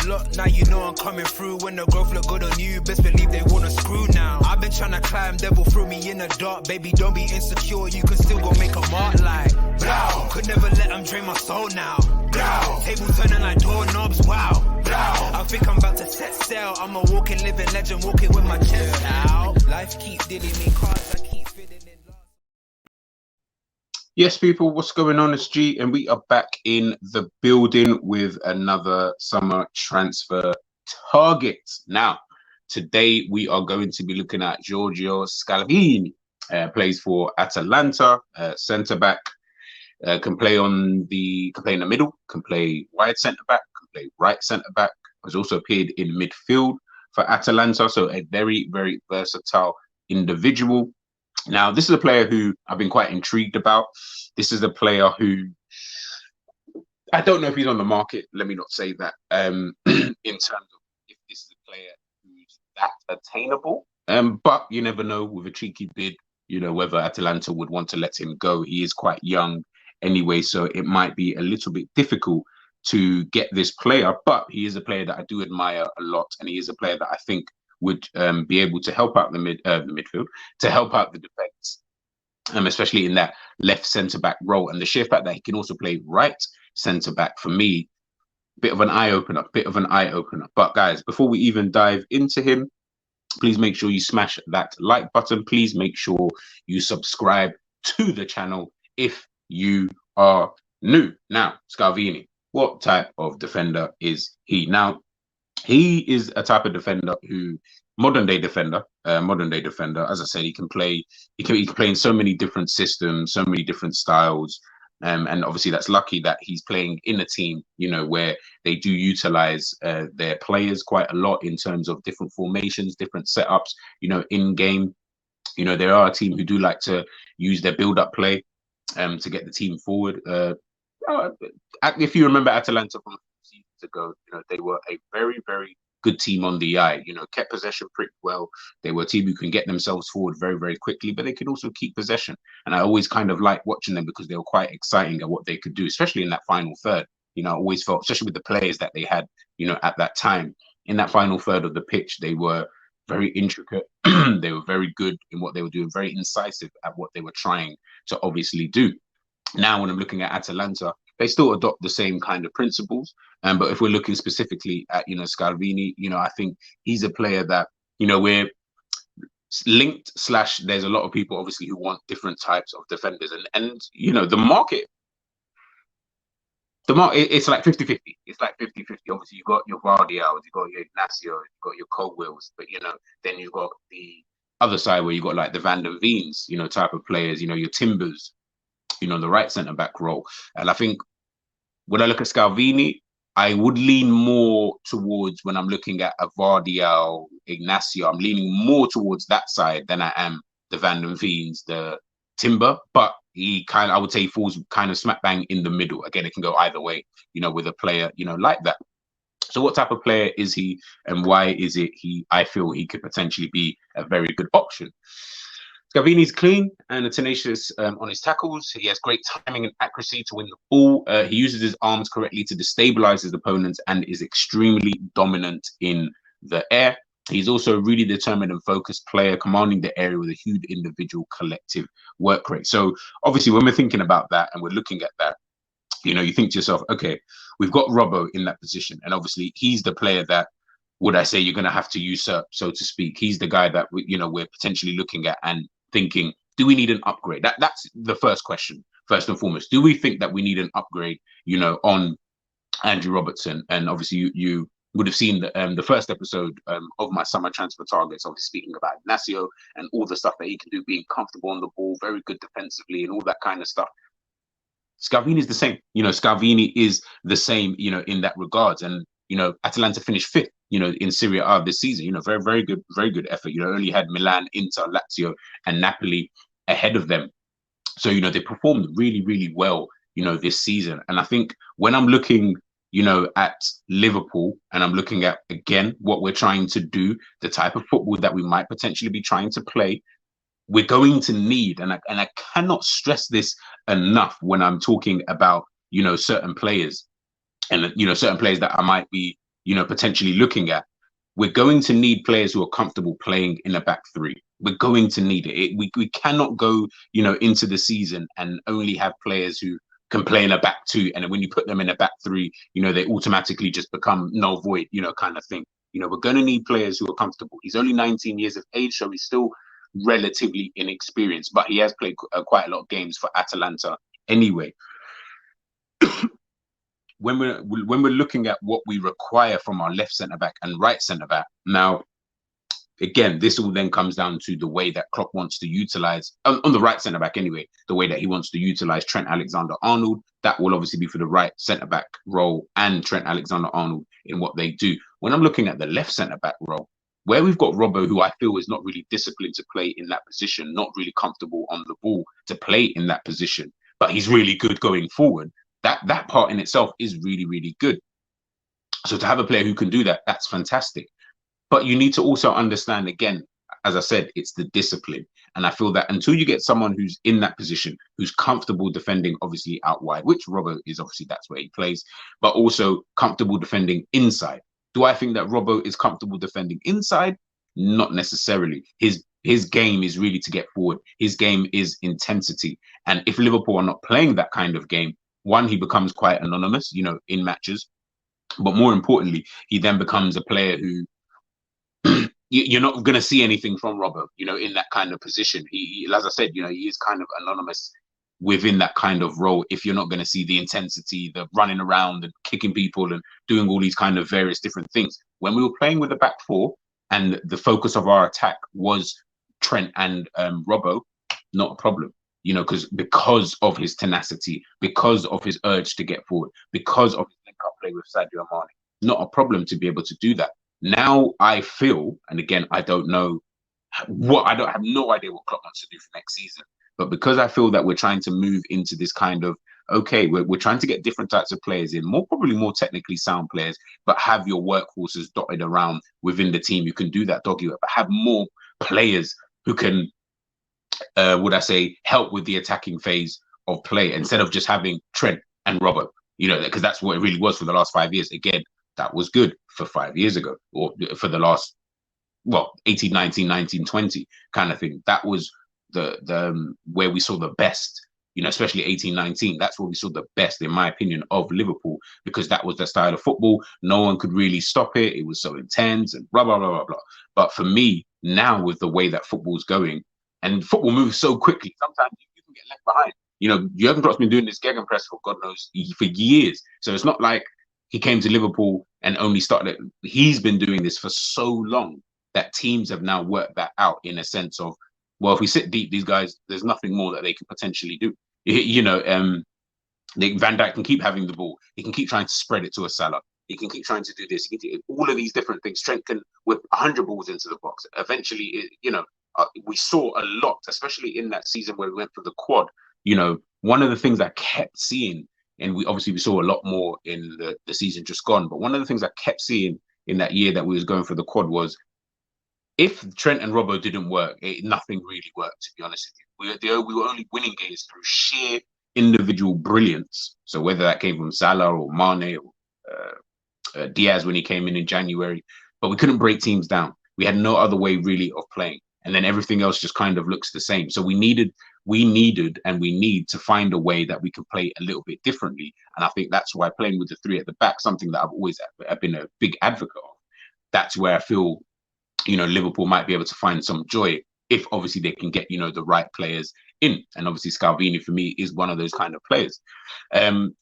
a lot, now you know I'm coming through. When the growth look good on you, best believe they wanna screw now. I've been trying to climb, devil threw me in the dark. Baby, don't be insecure, you can still go make a mark like blow. Could never let them drain my soul now. Blow. Tables turning like doorknobs, wow. Blow. I think I'm about to set sail. I'm a walking, living legend, walking with my chest out. Life keeps dealing me cards, I keep feeling it. Yes, people, what's going on? It's G, and we are back in the building with another summer transfer target. Now, today we are going to be looking at Giorgio Scalvini. Plays for Atalanta, centre back. Can play in the middle, can play wide centre back, can play right centre back. Has also appeared in midfield for Atalanta, so a very, very versatile individual. Now, this is a player who I've been quite intrigued about. This is a player who I don't know if he's on the market. Let me not say that. In terms of if this is a player who's that attainable, but you never know with a cheeky bid. You know whether Atalanta would want to let him go. He is quite young anyway, so it might be a little bit difficult to get this player. But he is a player that I do admire a lot, and he is a player that I think would be able to help out the midfield, to help out the defense, especially in that left centre back role. And the sheer fact that he can also play right centre back, for me, bit of an eye opener. But guys, before we even dive into him, please make sure you smash that like button. Please make sure you subscribe to the channel if you are new. Now, Scalvini, what type of defender is he? Now, he is a type of defender who, modern day defender. As I said, he can play in so many different systems, so many different styles. And obviously that's lucky that he's playing in a team, you know, where they do utilize their players quite a lot in terms of different formations, different setups, you know, in game. You know, there are a team who do like to use their build-up play to get the team forward. If you remember Atalanta from seasons ago, you know, they were a very, very good team on the eye, you know, kept possession pretty well. They were a team who can get themselves forward very, very quickly, but they could also keep possession. And I always kind of liked watching them because they were quite exciting at what they could do, especially in that final third. You know, I always felt, especially with the players that they had, you know, at that time, in that final third of the pitch, they were very intricate. They were very good in what they were doing, very incisive at what they were trying to obviously do. Now, when I'm looking at Atalanta, they still adopt the same kind of principles. But if we're looking specifically at, you know, Scalvini, you know, I think he's a player that, you know, we're linked / there's a lot of people obviously who want different types of defenders. And you know, the market, it's like 50-50. It's like 50-50. Obviously, you've got your Vardials, you've got your Ignacio, you've got your Caldwells, but, you know, then you've got the other side where you've got like the Van der Veens, you know, type of players, you know, your Timbers, you know, the right centre back role. And I think when I look at Scalvini, I would lean more towards, when I'm looking at a Vardial, Ignacio, I'm leaning more towards that side than I am the Van der Veens, the Timber. But I would say he falls kind of smack bang in the middle. Again, it can go either way, you know, with a player, you know, like that. So what type of player is he, and why is it I feel he could potentially be a very good option? Scalvini's clean and tenacious on his tackles. He has great timing and accuracy to win the ball. He uses his arms correctly to destabilize his opponents and is extremely dominant in the air. He's also a really determined and focused player, commanding the area with a huge individual collective work rate. So obviously, when we're thinking about that and we're looking at that, you know, you think to yourself, okay, we've got Robbo in that position. And obviously, he's the player that, would I say, you're going to have to usurp, so to speak. He's the guy that, you know, we're potentially looking at and thinking, do we need an upgrade? That's the first question, first and foremost. Do we think that we need an upgrade, you know, on Andrew Robertson? And obviously, you would have seen the first episode of my summer transfer targets, obviously speaking about Ignacio and all the stuff that he can do, being comfortable on the ball, very good defensively and all that kind of stuff. Scalvini is the same. You know, Scalvini is the same, you know, in that regards. And, you know, Atalanta finished 5th, you know, in Serie A this season. You know, very, very good effort. You know, only had Milan, Inter, Lazio and Napoli ahead of them. So, you know, they performed really, really well, you know, this season. And I think when I'm looking, you know, at Liverpool and I'm looking at, again, what we're trying to do, the type of football that we might potentially be trying to play, we're going to need, and I cannot stress this enough when I'm talking about, you know, certain players and, you know, certain players that I might be potentially looking at, we're going to need players who are comfortable playing in a back three. We're going to need it. We cannot go, into the season and only have players who can play in a back two. And when you put them in a back three, they automatically just become null void, kind of thing. We're going to need players who are comfortable. He's only 19 years of age, so he's still relatively inexperienced, but he has played quite a lot of games for Atalanta anyway. When we're looking at what we require from our left centre back and right centre back, now again, this all then comes down to the way that Klopp wants to utilize on the right centre back anyway, the way that he wants to utilize Trent Alexander-Arnold. That will obviously be for the right centre back role and Trent Alexander-Arnold in what they do. When I'm looking at the left centre back role, where we've got Robbo, who I feel is not really disciplined to play in that position, not really comfortable on the ball to play in that position, but he's really good going forward. That part in itself is really, really good. So to have a player who can do that, that's fantastic. But you need to also understand, again, as I said, it's the discipline. And I feel that until you get someone who's in that position, who's comfortable defending, obviously out wide, which Robbo is, obviously that's where he plays, but also comfortable defending inside. Do I think that Robbo is comfortable defending inside? Not necessarily. His game is really to get forward. His game is intensity. And if Liverpool are not playing that kind of game, one, he becomes quite anonymous, in matches. But more importantly, he then becomes a player who you're not going to see anything from Robbo, in that kind of position. He, as I said, he is kind of anonymous within that kind of role. If you're not going to see the intensity, the running around and kicking people and doing all these kind of various different things. When we were playing with the back four and the focus of our attack was Trent and Robbo, not a problem. Because of his tenacity, because of his urge to get forward, because of his link-up play with Sadio Mane, not a problem to be able to do that. Now I feel, and again, I have no idea what Klopp wants to do for next season, but because I feel that we're trying to move into this kind of, okay, we're trying to get different types of players in, probably more technically sound players, but have your workhorses dotted around within the team. You can do that doggy work, but have more players who can help with the attacking phase of play instead of just having Trent and Robbo, because that's what it really was for the last 5 years. Again, that was good for 5 years ago, or for the last, 18, 19, 19, 20 kind of thing. That was the where we saw the best, especially 18, 19. That's where we saw the best, in my opinion, of Liverpool, because that was the style of football. No one could really stop it. It was so intense and blah, blah, blah, blah, blah. But for me, now with the way that football's going, and football moves so quickly, sometimes you can get left behind. Jurgen Klopp's been doing this gegenpress for God knows, for years. So it's not like he came to Liverpool and only started it. He's been doing this for so long that teams have now worked that out in a sense of, well, if we sit deep, these guys, there's nothing more that they can potentially do. Van Dijk can keep having the ball. He can keep trying to spread it to a Salah. He can keep trying to do this. He can do all of these different things. Trent can whip 100 balls into the box. Eventually, we saw a lot, especially in that season where we went for the quad. One of the things I kept seeing, and we saw a lot more in the season just gone, but one of the things I kept seeing in that year that we was going for the quad was, if Trent and Robbo didn't work, nothing really worked, to be honest with you. We were only winning games through sheer individual brilliance. So whether that came from Salah or Mane or Diaz when he came in January, but we couldn't break teams down. We had no other way really of playing. And then everything else just kind of looks the same. So we need to find a way that we can play a little bit differently. And I think that's why playing with the three at the back, something that I've always been a big advocate of. That's where I feel, Liverpool might be able to find some joy if obviously they can get, the right players in. And obviously Scalvini for me is one of those kind of players.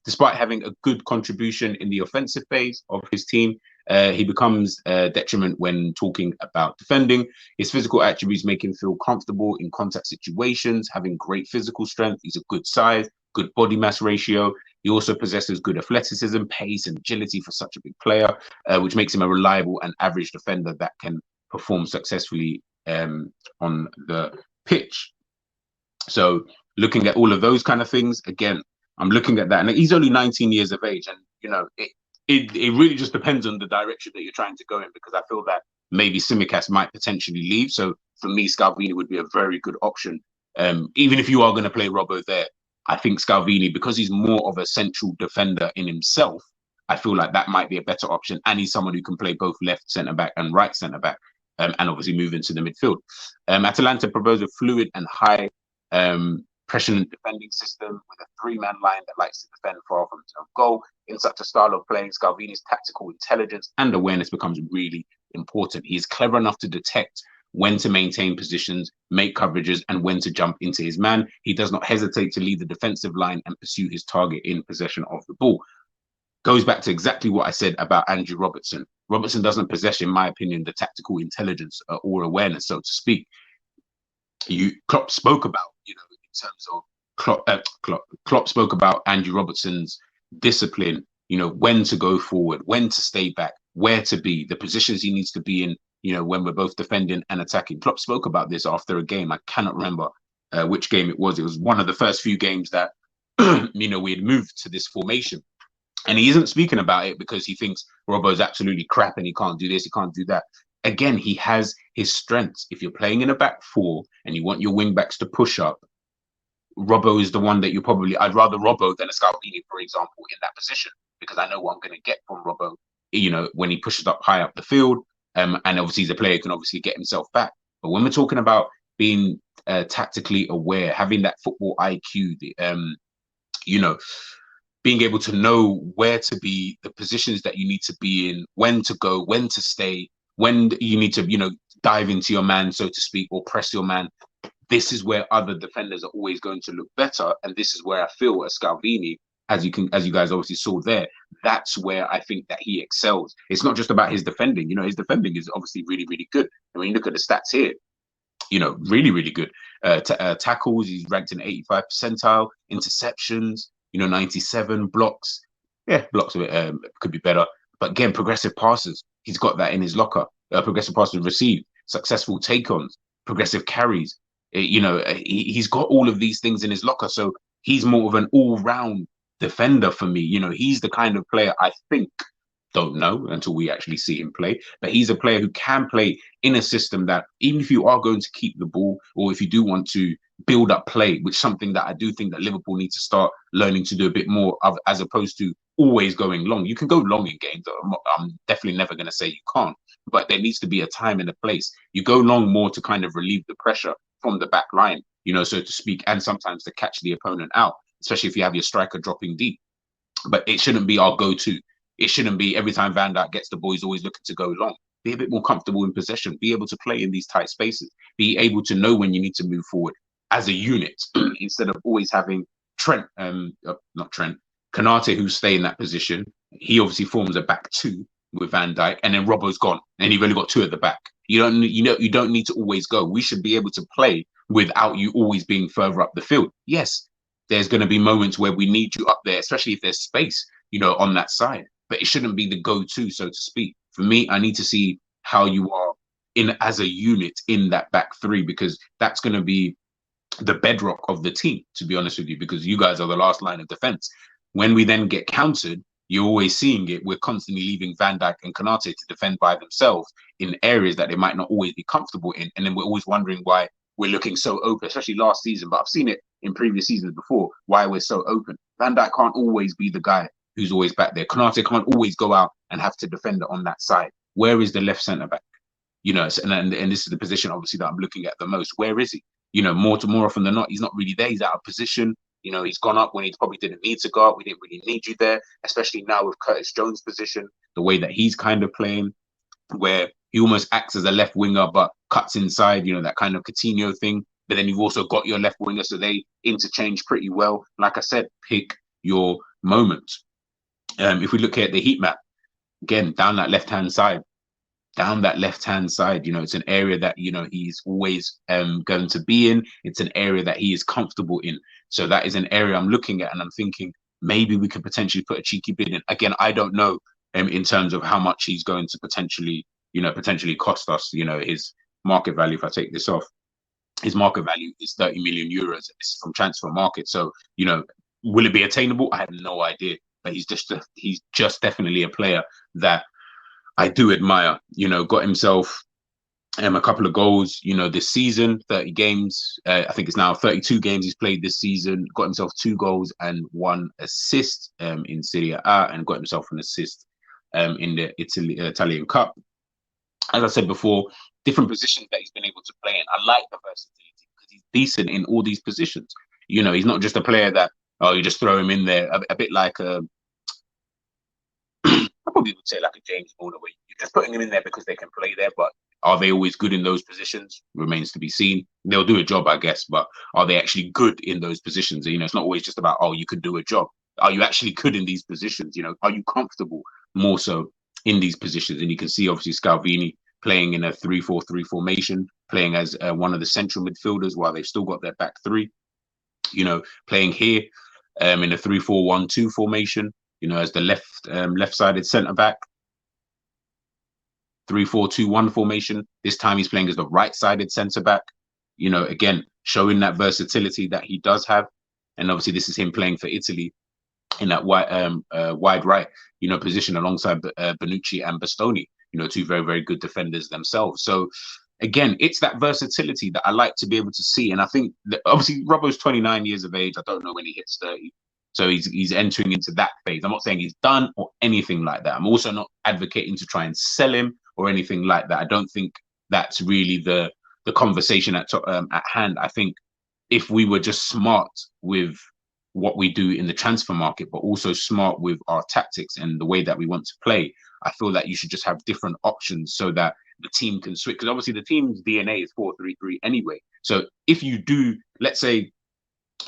Despite having a good contribution in the offensive phase of his team, he becomes a detriment when talking about defending. His physical attributes make him feel comfortable in contact situations, having great physical strength. He's a good size, good body mass ratio. He also possesses good athleticism, pace, and agility for such a big player, which makes him a reliable and average defender that can perform successfully on the pitch. So looking at all of those kind of things, again, I'm looking at that. And he's only 19 years of age. And, it really just depends on the direction that you're trying to go in, because I feel that maybe Tsimikas might potentially leave. So for me, Scalvini would be a very good option. Even if you are going to play Robbo there, I think Scalvini, because he's more of a central defender in himself, I feel like that might be a better option. And he's someone who can play both left centre back and right centre back, and obviously move into the midfield. Atalanta propose a fluid and high pressure and defending system with a three-man line that likes to defend far from its own goal. In such a style of playing, Scalvini's tactical intelligence and awareness becomes really important. He is clever enough to detect when to maintain positions, make coverages, and when to jump into his man. He does not hesitate to lead the defensive line and pursue his target in possession of the ball. Goes back to exactly what I said about Andrew Robertson. Robertson doesn't possess, in my opinion, the tactical intelligence or awareness, so to speak. Klopp spoke about, in terms of Klopp spoke about Andrew Robertson's discipline, when to go forward, when to stay back, where to be, the positions he needs to be in, when we're both defending and attacking. Klopp spoke about this after a game. I cannot remember which game it was. It was one of the first few games that, we had moved to this formation. And he isn't speaking about it because he thinks Robbo's absolutely crap and he can't do this, he can't do that. Again, he has his strengths. If you're playing in a back four and you want your wing backs to push up, Robbo is the one that I'd rather Robbo than a Scalvini, for example, in that position, because I know what I'm going to get from Robbo, when he pushes up high up the field. And obviously he's a player who can obviously get himself back. But when we're talking about being tactically aware, having that football IQ, being able to know where to be, the positions that you need to be in, when to go, when to stay, when you need to, dive into your man, so to speak, or press your man. This is where other defenders are always going to look better. And this is where I feel as Scalvini, as you guys obviously saw there, that's where I think that he excels. It's not just about his defending. His defending is obviously really, really good. And when you look at the stats here, really, really good. Tackles, he's ranked in 85 percentile. Interceptions, 97. Blocks. Yeah, blocks a bit, could be better. But again, progressive passes, he's got that in his locker. Progressive passes received, successful take-ons, progressive carries. He's got all of these things in his locker. So he's more of an all-round defender for me. He's the kind of player I think, don't know until we actually see him play, but he's a player who can play in a system that even if you are going to keep the ball, or if you do want to build up play, which is something that I do think that Liverpool needs to start learning to do a bit more of, as opposed to always going long. You can go long in games. I'm definitely never going to say you can't, but there needs to be a time and a place. You go long more to kind of relieve the pressure from the back line, so to speak, and sometimes to catch the opponent out, especially if you have your striker dropping deep. But it shouldn't be our go-to. It shouldn't be every time Van Dijk gets the ball, he's always looking to go long. Be a bit more comfortable in possession. Be able to play in these tight spaces. Be able to know when you need to move forward as a unit instead of always having Konate, who stay in that position. He obviously forms a back two with Van Dijk, and then Robbo's gone, and you've only got two at the back. You don't need to always go. We should be able to play without you always being further up the field. Yes, there's going to be moments where we need you up there, especially if there's space, on that side. But it shouldn't be the go-to, so to speak. For me, I need to see how you are in as a unit in that back three, because that's going to be the bedrock of the team, to be honest with you, because you guys are the last line of defense. When we then get countered, you're always seeing it. We're constantly leaving Van Dijk and Konate to defend by themselves in areas that they might not always be comfortable in. And then we're always wondering why we're looking so open, especially last season. But I've seen it in previous seasons before, why we're so open. Van Dijk can't always be the guy who's always back there. Konate can't always go out and have to defend it on that side. Where is the left centre back? And this is the position obviously that I'm looking at the most. Where is he? More often than not, he's not really there. He's out of position. He's gone up when he probably didn't need to go up. We didn't really need you there, especially now with Curtis Jones' position, the way that he's kind of playing, where he almost acts as a left winger but cuts inside, that kind of Coutinho thing. But then you've also got your left winger, so they interchange pretty well. Like I said, pick your moment. If we look at the heat map, again, down that left-hand side, it's an area that, he's always going to be in. It's an area that he is comfortable in. So that is an area I'm looking at, and I'm thinking maybe we could potentially put a cheeky bid in. Again, I don't know in terms of how much he's going to potentially cost us. His market value, if I take this off, his market value is 30 million euros. This is from Transfer Market. So, will it be attainable? I have no idea. But he's just definitely a player that I do admire. Got himself A couple of goals, this season, 30 games. I think it's now 32 games he's played this season. Got himself 2 goals and 1 assist in Serie A, and got himself an assist in the Italian Cup. As I said before, different positions that he's been able to play in. I like the versatility because he's decent in all these positions. He's not just a player that, you just throw him in there, a bit like I probably would say like a James Milner, where you're just putting them in there because they can play there, but are they always good in those positions? Remains to be seen. They'll do a job, I guess, but are they actually good in those positions? It's not always just about, you could do a job. Are you actually good in these positions? Are you comfortable more so in these positions? And you can see obviously Scalvini playing in a 3-4-3 formation, playing as one of the central midfielders while they've still got their back three. Playing here in a 3-4-1-2 formation, as the left-sided centre back. 3-4-2-1 formation. This time he's playing as the right-sided centre back. Again, showing that versatility that he does have. And obviously this is him playing for Italy in that wide right, position alongside Bonucci and Bastoni, 2 very, very good defenders themselves. So again, it's that versatility that I like to be able to see. And I think that obviously Robbo's 29 years of age. I don't know when he hits 30. So he's entering into that phase. I'm not saying he's done or anything like that. I'm also not advocating to try and sell him or anything like that. I don't think that's really the conversation at hand. I think if we were just smart with what we do in the transfer market, but also smart with our tactics and the way that we want to play, I feel that you should just have different options so that the team can switch. Because obviously the team's DNA is 4-3-3 anyway. So if you do, let's say,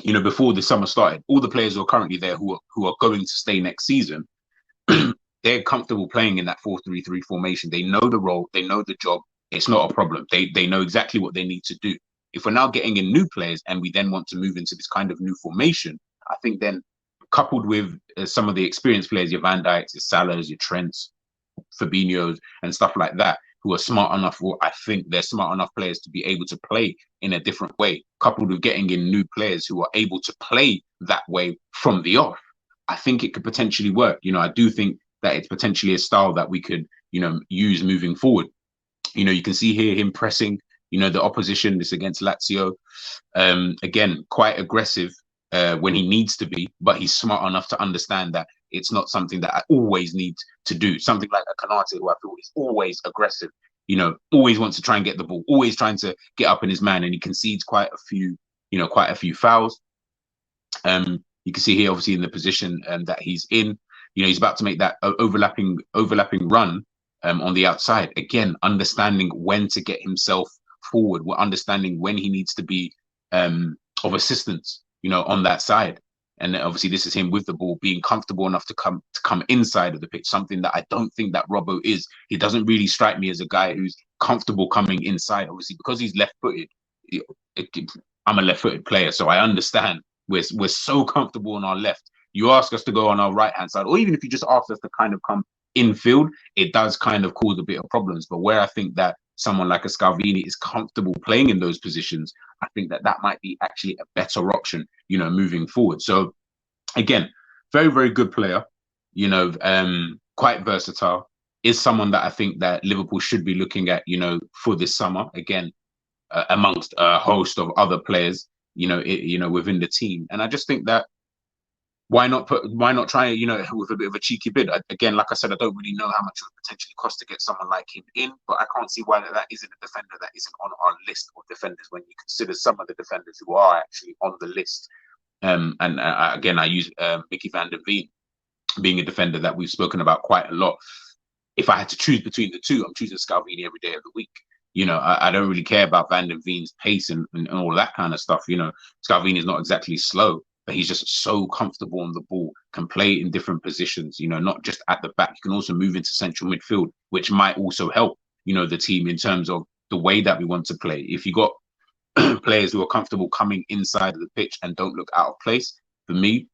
before the summer started, all the players who are currently there who are going to stay next season, they're comfortable playing in that 4-3-3 formation. They know the role, they know the job. It's not a problem. They know exactly what they need to do. If we're now getting in new players and we then want to move into this kind of new formation, I think then coupled with some of the experienced players, your Van Dijks, your Salahs, your Trents, Fabinho's and stuff like that, who are smart enough, or I think they're smart enough players to be able to play in a different way, coupled with getting in new players who are able to play that way from the off, I think it could potentially work. I do think that it's potentially a style that we could, use moving forward. You can see here him pressing, the opposition, this against Lazio. Again, quite aggressive when he needs to be, but he's smart enough to understand that it's not something that I always need to do. Something like a Canate, who I feel is always aggressive, always wants to try and get the ball, always trying to get up in his man, and he concedes quite a few fouls. You can see here, obviously, in the position that he's in, he's about to make that overlapping run on the outside. Again, understanding when to get himself forward, understanding when he needs to be of assistance, on that side. And obviously, this is him with the ball, being comfortable enough to come inside of the pitch, something that I don't think that Robbo is. He doesn't really strike me as a guy who's comfortable coming inside. Obviously, because he's left-footed, I'm a left-footed player, so I understand we're so comfortable on our left. You ask us to go on our right-hand side, or even if you just ask us to kind of come infield, it does kind of cause a bit of problems. But where I think that someone like a Scalvini is comfortable playing in those positions, I think that might be actually a better option, moving forward. So again, very, very good player, quite versatile, is someone that I think that Liverpool should be looking at, for this summer, again, amongst a host of other players, within the team. And I just think that why not try, with a bit of a cheeky bid? Again, like I said, I don't really know how much it would potentially cost to get someone like him in, but I can't see why that isn't a defender that isn't on our list of defenders when you consider some of the defenders who are actually on the list. Again, I use Mickey van der Veen being a defender that we've spoken about quite a lot. If I had to choose between the two, I'm choosing Scalvini every day of the week. I don't really care about Van der Veen's pace and all that kind of stuff. Scalvini is not exactly slow, but he's just so comfortable on the ball, can play in different positions, not just at the back. You can also move into central midfield, which might also help, the team in terms of the way that we want to play. If you got players who are comfortable coming inside of the pitch and don't look out of place, for me,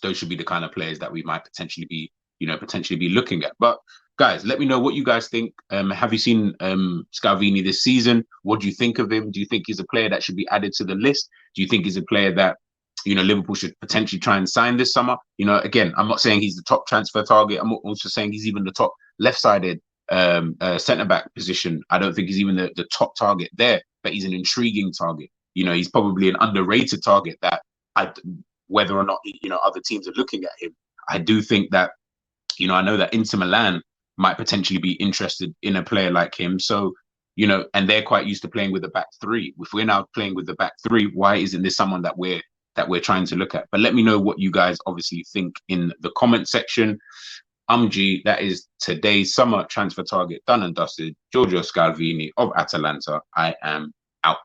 those should be the kind of players that we might potentially be looking at. But guys, let me know what you guys think. Have you seen Scalvini this season? What do you think of him? Do you think he's a player that should be added to the list? Do you think he's a player that Liverpool should potentially try and sign this summer? Again, I'm not saying he's the top transfer target. I'm also saying he's even the top left-sided centre back position. I don't think he's even the top target there, but he's an intriguing target. You know, he's probably an underrated target that whether or not, you know, other teams are looking at him. I do think that, you know, I know that Inter Milan might potentially be interested in a player like him. So, you know, and they're quite used to playing with the back three. If we're now playing with the back three, why isn't this someone that we're trying to look at? But let me know what you guys obviously think in the comment section. I'm G. That is today's summer transfer target done and dusted. Giorgio Scalvini of Atalanta. I am out.